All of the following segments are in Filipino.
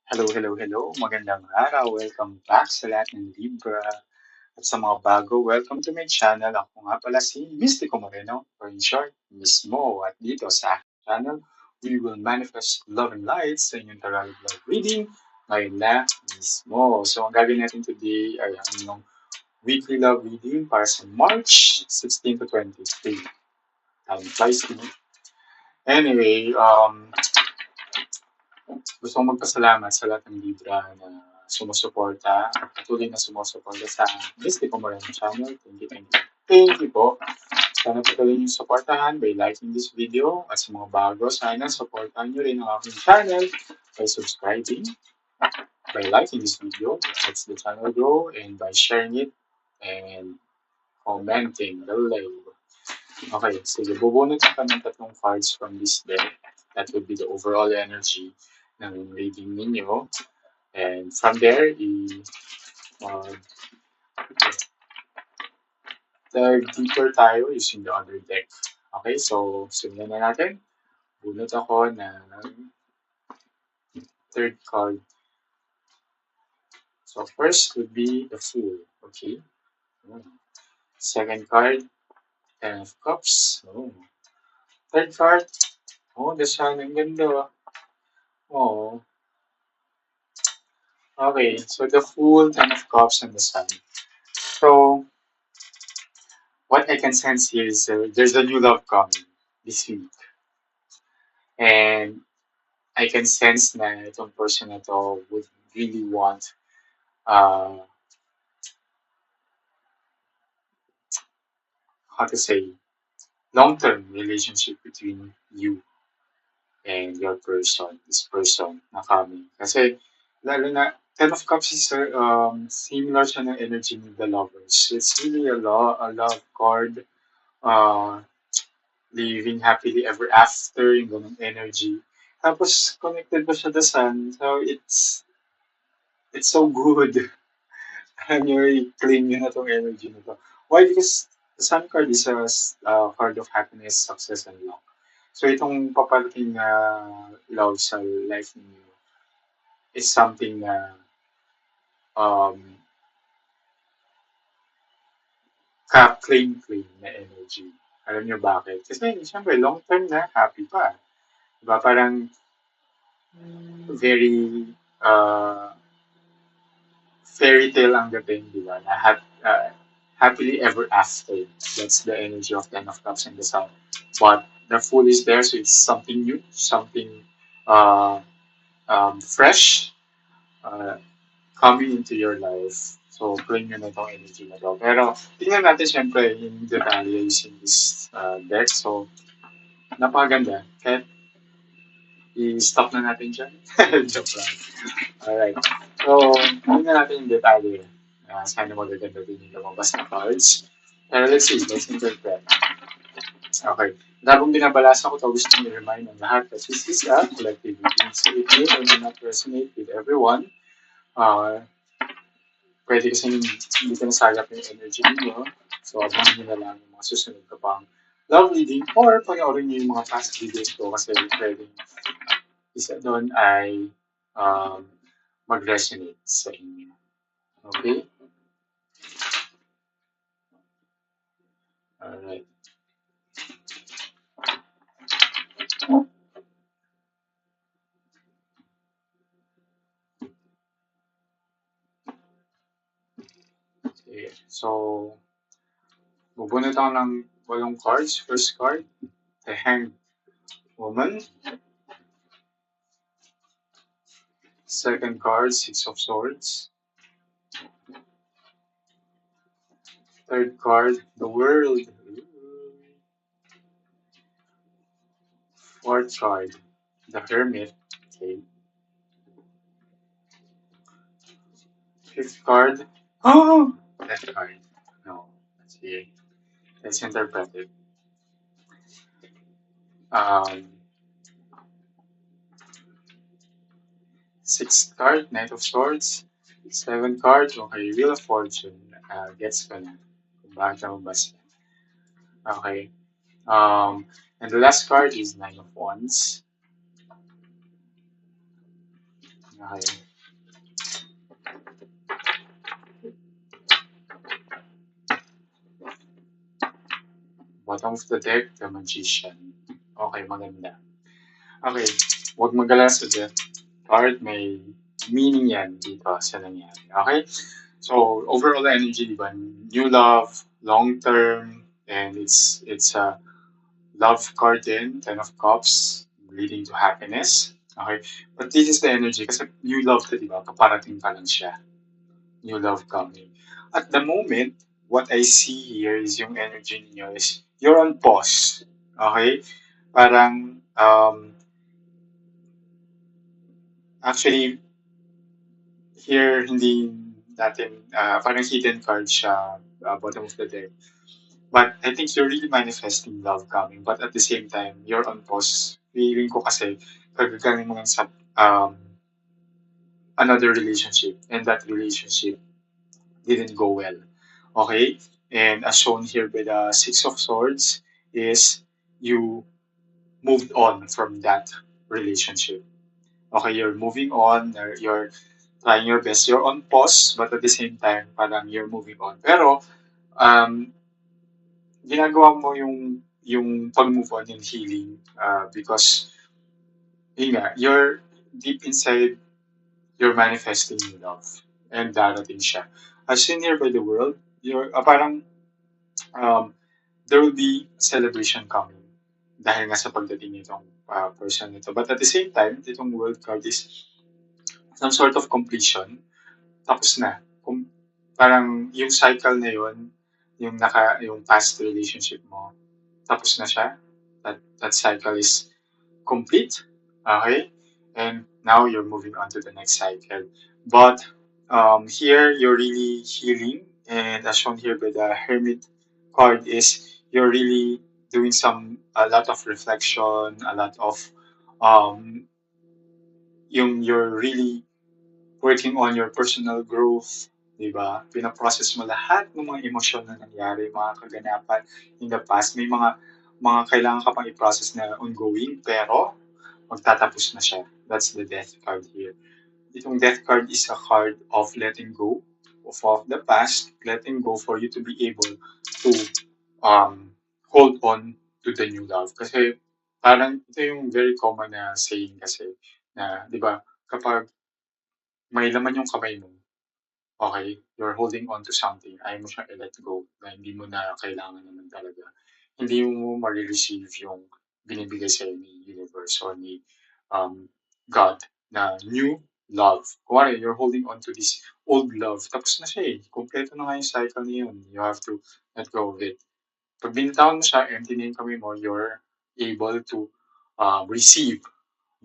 Hello, hello, hello. Magandang araw. Welcome back sa lahat ng Libra. At sa mga bago, welcome to my channel. Ako nga pala si Mystico Moreno, or in short, Miss Mo. At dito sa aking channel, we will manifest love and light sa inyong Tagalog love reading ngayon na mismo. So, ang gagawin natin today ay ang inyong weekly love reading para sa March 16 to 23. Time flies, you know? Anyway, gusto kong magpasalamat sa lahat ng Libra na sumusuporta at patuloy na sumusuporta sa Mystic Moreno channel. Thank you, thank you. Thank you po. Sana patuloy niyo suportahan by liking this video at sa mga bago, sana supportahan niyo rin ang aking channel by subscribing, by liking this video, it helps the channel grow, and by sharing it and commenting below. Okay, sige, bubunot ka ng tatlong cards from this deck. That would be the overall energy ng reading ninyo. And from there, uh, dive deeper tayo using the other deck. Okay, so simulan na natin. Bunot ako ng third card. So first would be the Fool. Okay. Second card, Ten of Cups. Oh. Third card, the Sun. Ang ganda. Oh. Okay, so the Fool, Ten of Cups, and the Sun. So what I can sense here is there's a new love coming this week. And I can sense na itong person na to would really want uh, how to say, long-term relationship between you and your person, this person na coming. Kasi, lalo na, Ten of Cups is similar siya ng energy ng the lovers. It's really a love card, uh, living happily ever after, yung ganung energy. Tapos, connected pa siya the sun. So, it's so good. Alam nyo, i-claim nyo na tong energy na to. Why? Because the sun card is a card of happiness, success, and luck. So, itong paparating na love sa life niyo is something na um, ka-claim-claim na energy. Alam nyo bakit? Kasi, siyempre, long term na, happy pa. Diba? Parang very fairy tale ang dating, di ba? Na happily ever after. That's the energy of Ten of Cups and the Sun. But the Fool is there, so it's something new, something uh, fresh uh, coming into your life. So, claim nyo na itong energy na to. Pero, tingnan natin syempre yung detalye using this deck. So, napakaganda. Kaya, i-stop na natin dyan. Joke lang. Alright. So, tingnan natin yung detalye. Sana magaganda din yung lumabas na cards. Pero let's see, let's interpret. Okay. Habang binabalasa ko ito, gusto kong i-remind ng lahat that this is a collective reading. So, it may or may not resonate with everyone. Pwede kasi hindi ka nasagap yung energy niyo. So, abangan nyo na lang yung mga susunod ka pang love reading or panoorin nyo yung mga past videos ko kasi pwedeng isa doon ay um, mag-resonate sa inyo. Okay? Alright. Okay. So, bubunot ako ng 8 cards. First card, the Hanged Woman. Second card, Six of Swords. Third card, the World. Fourth card, the Hermit. Okay. Fifth card, oh, that card. No, let's see. Let's interpret it. Um, Sixth card, Knight of Swords. Seventh card, okay, Wheel of Fortune. Gets ko na. Kung bakit naman ba siya. Okay. And the last card is Nine of Wands. Okay. Bottom of the deck, the magician. Okay, maganda. Okay, huwag mag-alala sa death card. May meaning yan dito sa nangyari. Okay? So, overall energy, di ba? New love, long term, and it's a love card din, Ten of Cups, leading to happiness. Okay? But this is the energy kasi new love to, di ba? Paparating pa lang siya. New love coming. At the moment, what I see here is yung energy niyo is you're on pause. Okay? Parang, actually, here, hindi natin, parang hidden card siya, bottom of the deck. But I think you're really manifesting love coming. But at the same time, you're on pause. Feeling ko kasi, kagagaling mo lang sa another relationship. And that relationship didn't go well. Okay? And as shown here by the Six of Swords, is you moved on from that relationship. Okay, you're moving on, you're trying your best, you're on pause, but at the same time, parang you're moving on. Pero, um, ginagawa mo yung pag-move on, yung healing, because, yun nga, you're deep inside, you're manifesting yung love. And darating siya. As seen here by the world, you're, parang, um, there will be celebration coming dahil nga sa pagdating nitong person nito. But at the same time, itong world card is some sort of completion. Tapos na. Kung, parang yung cycle na yun, yung past relationship mo, tapos na siya. That cycle is complete. Okay? And now you're moving on to the next cycle. But here you're really healing, and as shown here by the Hermit card is you're really doing a lot of reflection, a lot of um you're really working on your personal growth, di ba? Pinaprocess mo lahat ng mga emosyon na nangyari, mga kaganapan in the past. May mga kailangan ka pang i-process na ongoing, pero magtatapos na siya. That's the death card here. Itong death card is a card of letting go of the past, letting go for you to be able to hold on to the new love. Kasi parang ito yung very common na saying kasi na, di ba, kapag may laman yung kamay mo, okay, you're holding on to something, ayaw mo siyang i-let go, na hindi mo na kailangan naman talaga. Hindi mo ma-receive yung binibigay sa'yo ni universe or ni um, God na new love. Kumari, you're holding on to this old love. Tapos na siya eh. Kompleto na nga yung cycle niya yun. You have to let go of it. Pag binitawan mo siya, empty na yung kamay mo, you're able to receive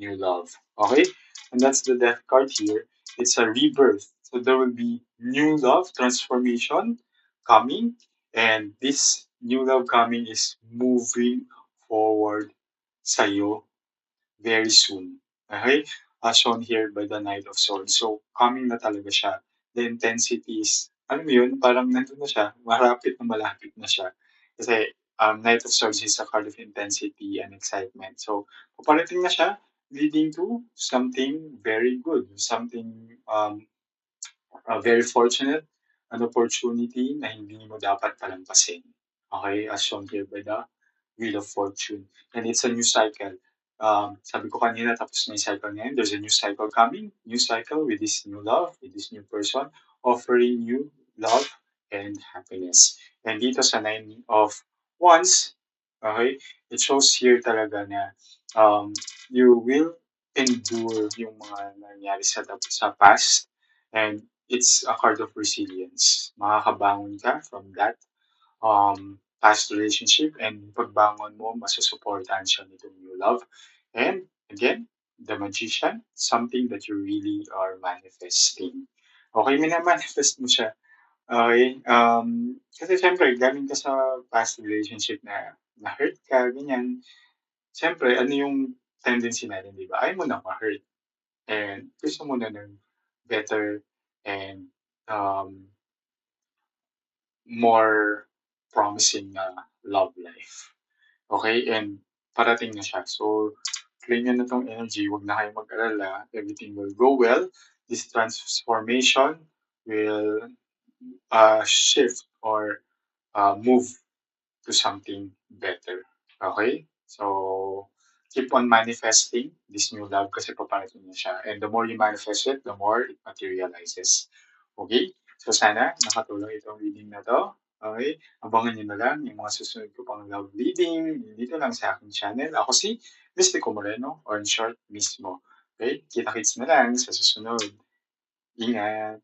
new love. Okay? And that's the death card here. It's a rebirth. So there will be new love, transformation coming. And this new love coming is moving forward sa'yo very soon. Okay? As shown here by the Knight of Swords. So, coming na talaga siya. The intensity is, alam mo yun, parang nandun na siya. Malapit na siya. Kasi, Knight of Swords is a card of intensity and excitement. So, paparating na siya, leading to something very good. Something very fortunate, an opportunity na hindi mo dapat palampasin. Okay? As shown here by the Wheel of Fortune. And it's a new cycle. Sabi ko kanina, tapos na yung cycle ngayon. There's a new cycle coming. New cycle with this new love, with this new person, offering you love and happiness. And dito sa Nine of Wands, okay, it shows here talaga na um, you will endure yung mga nangyari sa past, and it's a card of resilience. Makakabangon ka from that past relationship, and pagbangon mo, masusuportahan siya nitong new love. And again, the magician, something that you really are manifesting. Okay, mina-manifest mo siya. Okay, kasi syempre, galing ka sa past relationship na na-hurt ka, ganyan. Syempre, ano yung tendency natin, di ba? Ayaw mo na ma-hurt. And gusto mo na ng better and um, more promising love life. Okay? And parating na siya. So, claim nyo na tong energy, huwag na kayong mag-alala. Everything will go well. This transformation will shift or move to something better. Okay? So, keep on manifesting this new love kasi paparating na siya. And the more you manifest it, the more it materializes. Okay? So, sana nakatulong itong reading na to. Okay? Abangan nyo na lang yung mga susunod ko pang love reading dito lang sa aking channel. Ako si Mystico Moreno, or in short, Mismo. Okay? Kita-kits na lang sa susunod. Ingat!